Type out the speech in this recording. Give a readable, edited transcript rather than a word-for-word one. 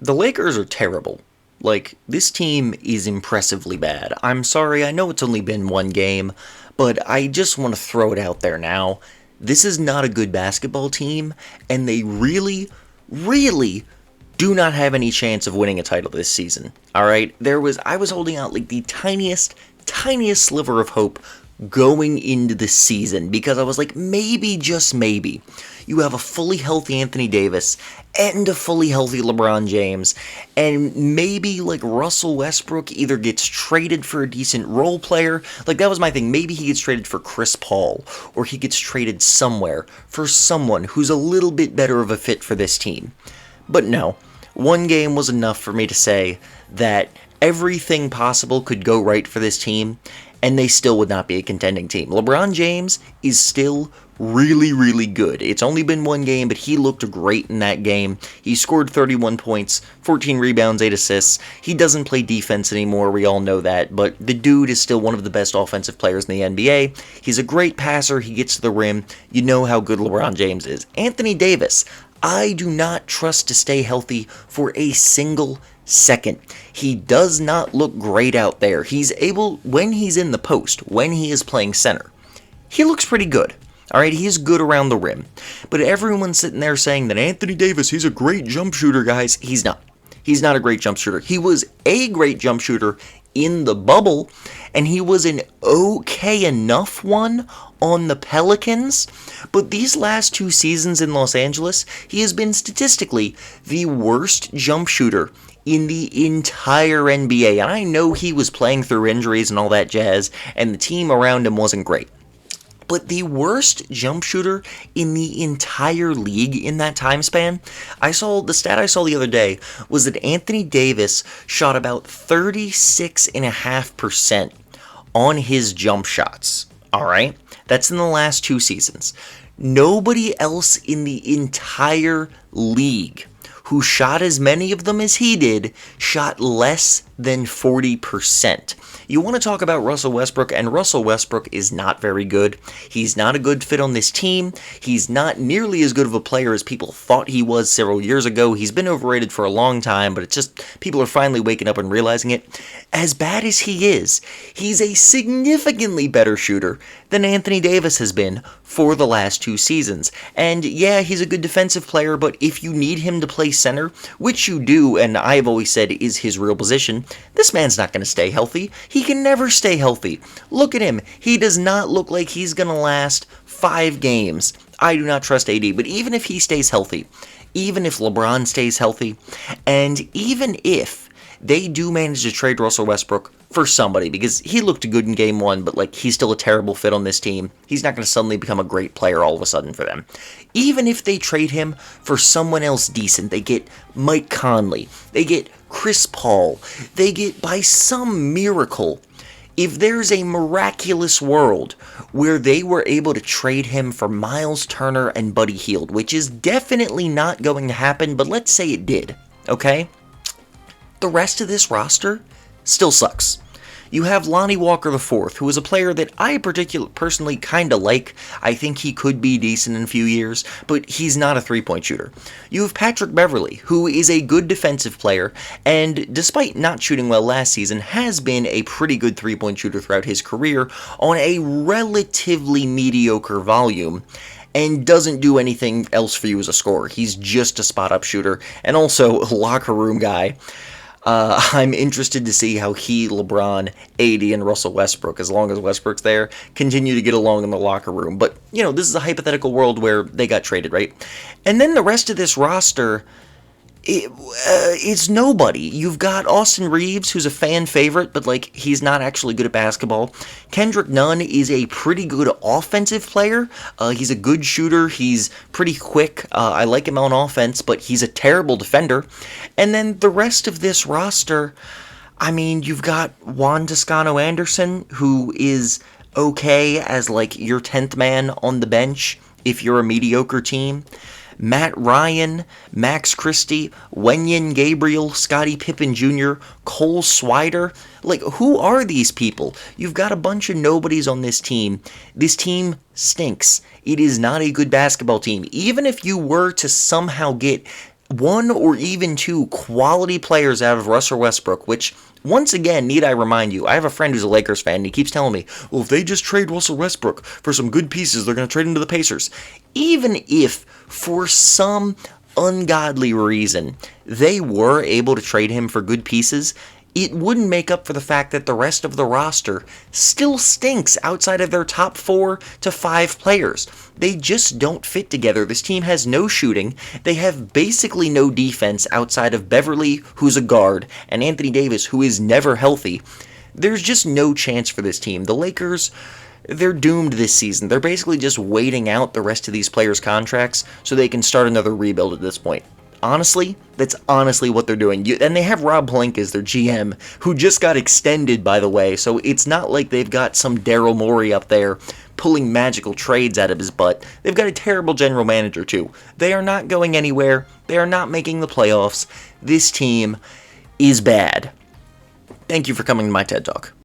The Lakers are terrible. Like, this team is impressively bad. I'm sorry, I know it's only been one game, but I just want to throw it out there now. This is not a good basketball team, and they really, really do not have any chance of winning a title this season. Alright? I was holding out like the tiniest sliver of hope going into the season because I was like, maybe, just maybe, you have a fully healthy Anthony Davis and a fully healthy LeBron James, and maybe like Russell Westbrook either gets traded for a decent role player. Like, that was my thing. Maybe he gets traded for Chris Paul, or he gets traded somewhere for someone who's a little bit better of a fit for this team. But no, one game was enough for me to say that everything possible could go right for this team, and they still would not be a contending team. LeBron James is still really, really good. It's only been one game, but he looked great in that game. He scored 31 points, 14 rebounds, 8 assists. He doesn't play defense anymore, we all know that, but the dude is still one of the best offensive players in the NBA. He's a great passer, he gets to the rim. You know how good LeBron James is. Anthony Davis, I do not trust to stay healthy for a single second. He does not look great out there. He's able, when he's in the post, when he is playing center, he looks pretty good. Alright, he's good around the rim. But everyone's sitting there saying that Anthony Davis, he's a great jump shooter, guys. He's not. He's not a great jump shooter. He was a great jump shooter in the bubble, and he was an okay enough one on the Pelicans, but these last 2 seasons in Los Angeles, he has been statistically the worst jump shooter in the entire NBA, and I know he was playing through injuries and all that jazz, and the team around him wasn't great. But the worst jump shooter in the entire league in that time span, the stat I saw the other day was that Anthony Davis shot about 36.5% on his jump shots. Alright? That's in the last 2 seasons. Nobody else in the entire league who shot as many of them as he did shot less than 40%. You want to talk about Russell Westbrook, and Russell Westbrook is not very good. He's not a good fit on this team. He's not nearly as good of a player as people thought he was several years ago. He's been overrated for a long time, but it's just people are finally waking up and realizing it. As bad as he is, he's a significantly better shooter than Anthony Davis has been for the last 2 seasons. And yeah, he's a good defensive player, but if you need him to play center, which you do, and I have always said is his real position, this man's not going to stay healthy. He can never stay healthy. Look at him. He does not look like he's going to last 5 games. I do not trust AD, but even if he stays healthy, even if LeBron stays healthy, and even if they do manage to trade Russell Westbrook for somebody, because he looked good in game 1, but like he's still a terrible fit on this team. He's not going to suddenly become a great player all of a sudden for them. Even if they trade him for someone else decent, they get Mike Conley, they get Chris Paul, they get, by some miracle, if there's a miraculous world where they were able to trade him for Miles Turner and Buddy Hield, which is definitely not going to happen, but let's say it did, okay? The rest of this roster still sucks. You have Lonnie Walker IV, who is a player that I personally kind of like. I think he could be decent in a few years, but he's not a three-point shooter. You have Patrick Beverley, who is a good defensive player, and despite not shooting well last season, has been a pretty good three-point shooter throughout his career on a relatively mediocre volume, and doesn't do anything else for you as a scorer. He's just a spot-up shooter, and also a locker room guy. I'm interested to see how he, LeBron, AD, and Russell Westbrook, as long as Westbrook's there, continue to get along in the locker room. But, you know, this is a hypothetical world where they got traded, right? And then the rest of this roster, it's nobody. You've got Austin Reeves, who's a fan favorite, but, like, he's not actually good at basketball. Kendrick Nunn is a pretty good offensive player. He's a good shooter. He's pretty quick. I like him on offense, but he's a terrible defender. And then the rest of this roster, I mean, you've got Juan Toscano-Anderson, who is okay as, like, your 10th man on the bench if you're a mediocre team. Matt Ryan, Max Christie, Wenyen Gabriel, Scottie Pippen Jr., Cole Swider. Like, who are these people? You've got a bunch of nobodies on this team. This team stinks. It is not a good basketball team. Even if you were to somehow get one or even two quality players out of Russell Westbrook, which, once again, need I remind you, I have a friend who's a Lakers fan, and he keeps telling me, well, if they just trade Russell Westbrook for some good pieces, they're going to trade him to the Pacers. Even if, for some ungodly reason, they were able to trade him for good pieces, it wouldn't make up for the fact that the rest of the roster still stinks outside of their top 4 to 5 players. They just don't fit together. This team has no shooting. They have basically no defense outside of Beverly, who's a guard, and Anthony Davis, who is never healthy. There's just no chance for this team. The Lakers, they're doomed this season. They're basically just waiting out the rest of these players' contracts so they can start another rebuild at this point. Honestly, that's honestly what they're doing. And they have Rob Pelinka as their GM, who just got extended, by the way, so it's not like they've got some Daryl Morey up there pulling magical trades out of his butt. They've got a terrible general manager, too. They are not going anywhere. They are not making the playoffs. This team is bad. Thank you for coming to my TED Talk.